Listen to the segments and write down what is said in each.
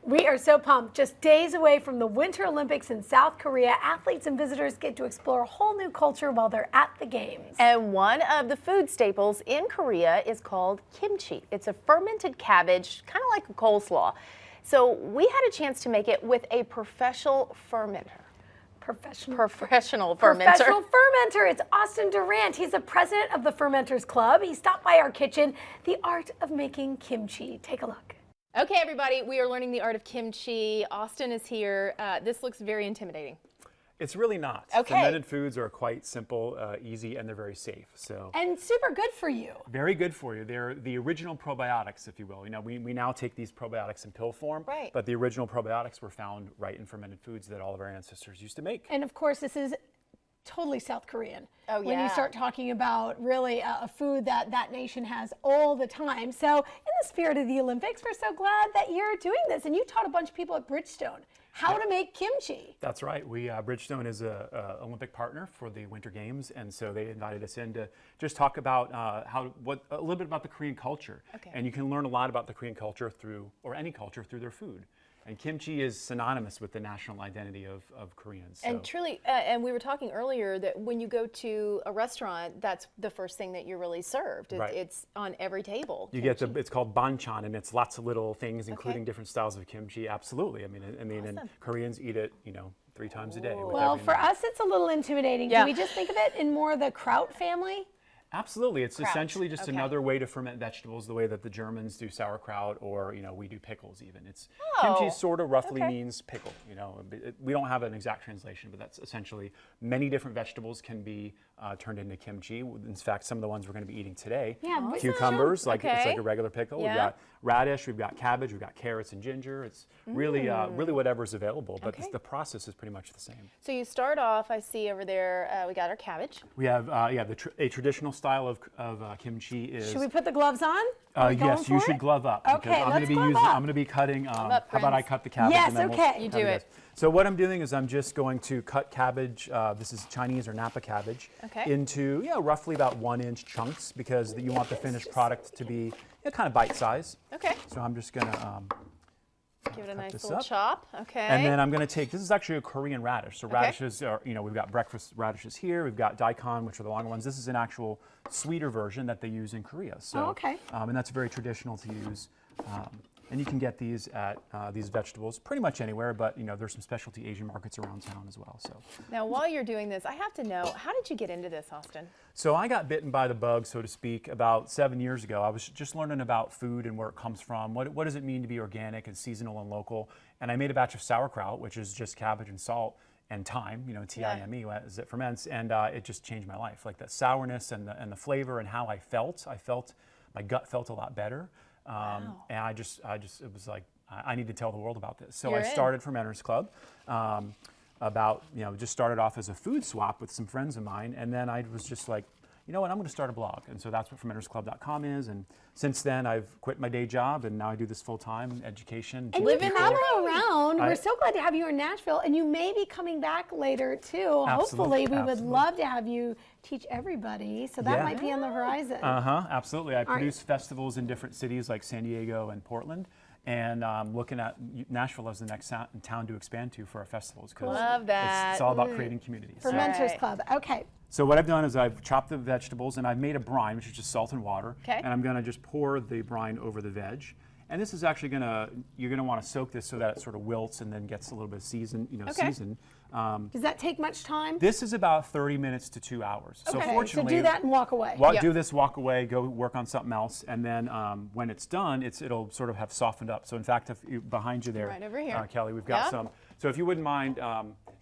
We are so pumped. Just days away from the Winter Olympics in South Korea, athletes and visitors get to explore a whole new culture while they're at the games. And one of the food staples in Korea is called kimchi. It's a fermented cabbage, kind of like a coleslaw. So we had a chance to make it with a professional fermenter. Professional fermenter. It's Austin Durant. He's the president of the Fermenters Club. He stopped by our kitchen, the art of making kimchi. Take a look. Okay, everybody, we are learning the art of kimchi. Austin is here. This looks very intimidating. It's really not. Okay. Fermented foods are quite simple, easy, and they're very safe. And super good for you. Very good for you. They're the original probiotics, if you will. You know, we now take these probiotics in pill form, right, but the original probiotics were found right in fermented foods that all of our ancestors used to make. And of course, this is totally South Korean. Oh, yeah. When you start talking about really a food that nation has all the time. So in the spirit of the Olympics, we're so glad that you're doing this. And you taught a bunch of people at Bridgestone how to make kimchi. That's right. Bridgestone is a Olympic partner for the Winter Games, and so they invited us in to just talk about a little bit about the Korean culture. Okay. And you can learn a lot about the Korean culture or any culture through their food. And kimchi is synonymous with the national identity of Koreans. And truly, and we were talking earlier that when you go to a restaurant, that's the first thing that you're really served. Right. It's on every table. You get it's called banchan, and it's lots of little things, including different styles of kimchi. Absolutely. I mean, Awesome. and Koreans eat it, 3 times a day. Well, for us, it's a little intimidating. Yeah. Can we just think of it in more the kraut family? Absolutely. It's Kraut. essentially just another way to ferment vegetables, the way that the Germans do sauerkraut, or we do pickles even. Kimchi sort of roughly means pickle. We don't have an exact translation, but that's essentially many different vegetables can be turned into kimchi. In fact, some of the ones we're going to be eating today, cucumbers, it's like a regular pickle. Yeah. We've got radish, we've got cabbage, we've got carrots and ginger. It's really whatever's available, but the process is pretty much the same. So you start off, I see over there, we got our cabbage. We have a traditional style of kimchi is. Should we put the gloves on? Yes, you should glove up. Okay, I'm going to be cutting. How about I cut the cabbage? Yes, and then okay. You do it. So what I'm doing is I'm just going to cut cabbage. This is Chinese or Napa cabbage into roughly about 1-inch chunks because you want the finished product to be kind of bite size. Okay. So I'm just going to give it a nice little chop. Okay. And then I'm going to take, this is actually a Korean radish. So radishes are, we've got breakfast radishes here. We've got daikon, which are the longer ones. This is an actual sweeter version that they use in Korea. So, and that's very traditional to use. And you can get these at these vegetables pretty much anywhere, but there's some specialty Asian markets around town as well. So now, while you're doing this, I have to know, how did you get into this, Austin? So I got bitten by the bug, so to speak, about 7 years ago. I was just learning about food and where it comes from. What does it mean to be organic and seasonal and local? And I made a batch of sauerkraut, which is just cabbage and salt and thyme, T-I-M-E, as it ferments, and it just changed my life. Like that sourness and the flavor and how I felt my gut felt a lot better. And it was like, I need to tell the world about this. So I started Fermenters Club, just started off as a food swap with some friends of mine. And then I was just like, you know what, I'm going to start a blog. And so that's what fermentersclub.com is. And since then, I've quit my day job, and now I do this full time, education. And you've been around. We're so glad to have you in Nashville, and you may be coming back later too. Absolutely. Hopefully, we would love to have you teach everybody. So that might be on the horizon. Absolutely. I produce festivals in different cities like San Diego and Portland. And looking at Nashville as the next town to expand to for our festivals. Love that. It's all about creating communities. Fermenters Club. Okay. So what I've done is I've chopped the vegetables and I've made a brine, which is just salt and water. Okay. And I'm going to just pour the brine over the veg. And this is actually you're going to want to soak this so that it sort of wilts and then gets a little bit of seasoned. Does that take much time? This is about 30 minutes to 2 hours. Okay. So fortunately, so do that and walk away. Do this, walk away, go work on something else, and then when it's done, it'll sort of have softened up. So in fact, behind you there, right over here, Kelly, we've got some. So if you wouldn't mind,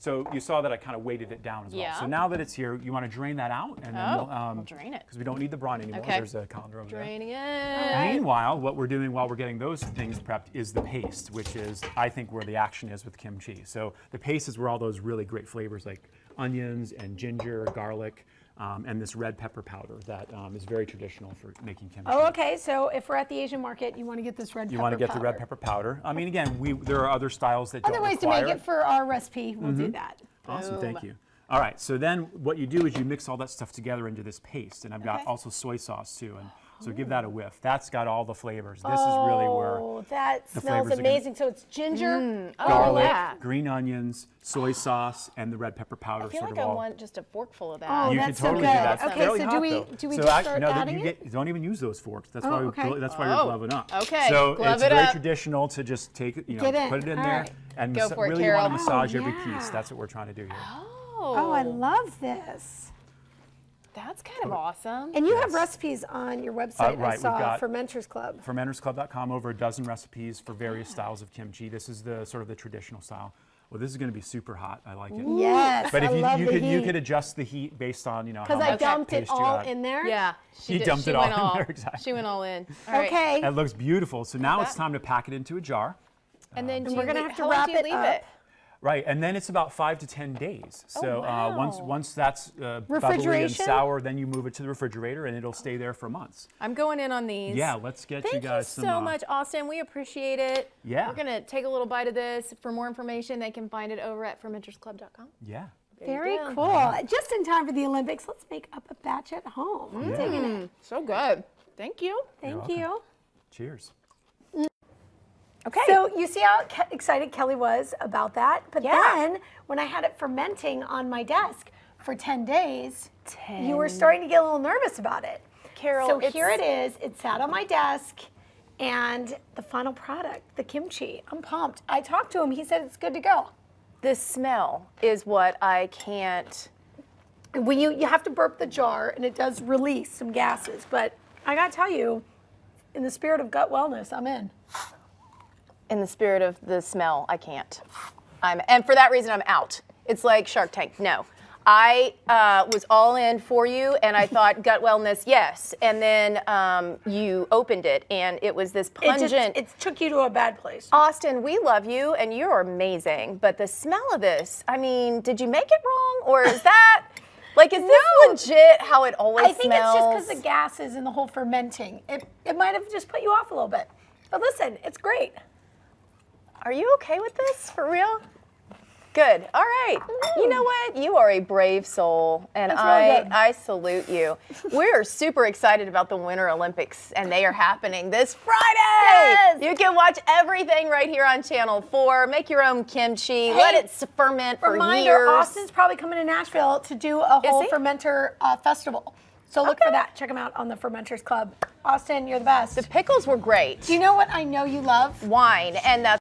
so you saw that I kind of weighted it down as well. So now that it's here, you want to drain that out, and then we'll drain it because we don't need the brine anymore. Okay. There's a colander over Draining there. it. Meanwhile, what we're doing while we're getting those things prepped is the paste, which is I think where the action is with kimchi. So the paste is where all those really great flavors like onions and ginger, garlic. And this red pepper powder that is very traditional for making kimchi. Oh, okay. So if we're at the Asian market, you want to get this red pepper powder. You want to get the red pepper powder. I mean, again, there are other styles that other ways to make it for our recipe. We'll do that. Awesome, thank you. All right, so then what you do is you mix all that stuff together into this paste, and I've got also soy sauce too. And So give that a whiff. That's got all the flavors. This is really where Oh, that the smells flavors are gonna- amazing. So it's ginger, garlic, yeah. green onions, soy sauce, and the red pepper powder I feel sort like of I all. want just a forkful of that. Oh, You that's can totally so do good. that. It's Okay, fairly so hot, do we though. just start adding it? Don't even use those forks. That's Oh, why okay. that's why you're gloving up. Okay, So glove it's it very up. traditional to just take it, Get in. put it in All there right. and Go for it, really Carol. want to massage Oh, every yeah. piece. That's what we're trying to do here. Oh, I love this. That's kind of awesome. And you have recipes on your website. Right, I we've saw got- Fermenters Club. Fermentersclub.com, over a dozen recipes for various styles of kimchi. This is the sort of the traditional style. Well, this is going to be super hot. I like it. Yes, But if I love the you heat. could adjust the heat based on how Because I much dumped it taste you all add. in there. Yeah, He dumped she it all went in there, exactly. She went all in. All right. Okay. It looks beautiful. So now it's that. time to pack it into a jar. And then we're gonna have to how long wrap do you it leave up. it? Right, and then it's about 5 to 10 days. So wow. once that's bubbly and Refrigeration? sour, then you move it to the refrigerator and it'll stay there for months. I'm going in on these. Yeah, let's get Thank you guys you some. so much, Austin. We appreciate it. Yeah. We're going to take a little bite of this. For more information, they can find it over at fermentersclub.com. Yeah. Very go. cool. Just in time for the Olympics, let's make up a batch at home. I'm digging it. So good. Thank you. Thank welcome. you. Cheers. Okay. So you see how excited Kelly was about that? But Yeah. then when I had it fermenting on my desk for 10 days, you were starting to get a little nervous about it. Carol, so it's- here it is. It sat on my desk and the final product, the kimchi. I'm pumped. I talked to him. He said it's good to go. the smell is what I can't. And when you have to burp the jar and it does release some gases. But I got to tell you, in the spirit of gut wellness, I'm in. In the spirit of the smell, I can't. And for that reason, I'm out. It's like Shark Tank. No. I was all in for you, and I thought gut wellness, yes. And then you opened it, and it was this pungent. It took you to a bad place. Austin, we love you, and you're amazing. But the smell of this, I mean, did you make it wrong, or is that like is this legit how it always I think smells? it's just because the gases and the whole fermenting. It might have just put you off a little bit. But listen, it's great. Are you okay with this for real? Good. All right. You know what? You are a brave soul, and That's really good. I salute you. We're super excited about the Winter Olympics, and they are happening this Friday. Yes. You can watch everything right here on Channel 4. Make your own kimchi. Let it ferment for Reminder, years. Austin's probably coming to Nashville to do a whole he? fermenter festival. So look for that. Check him out on the Fermenters Club. Austin, you're the best. The pickles were great. Do you know what I know you love? Wine, and that's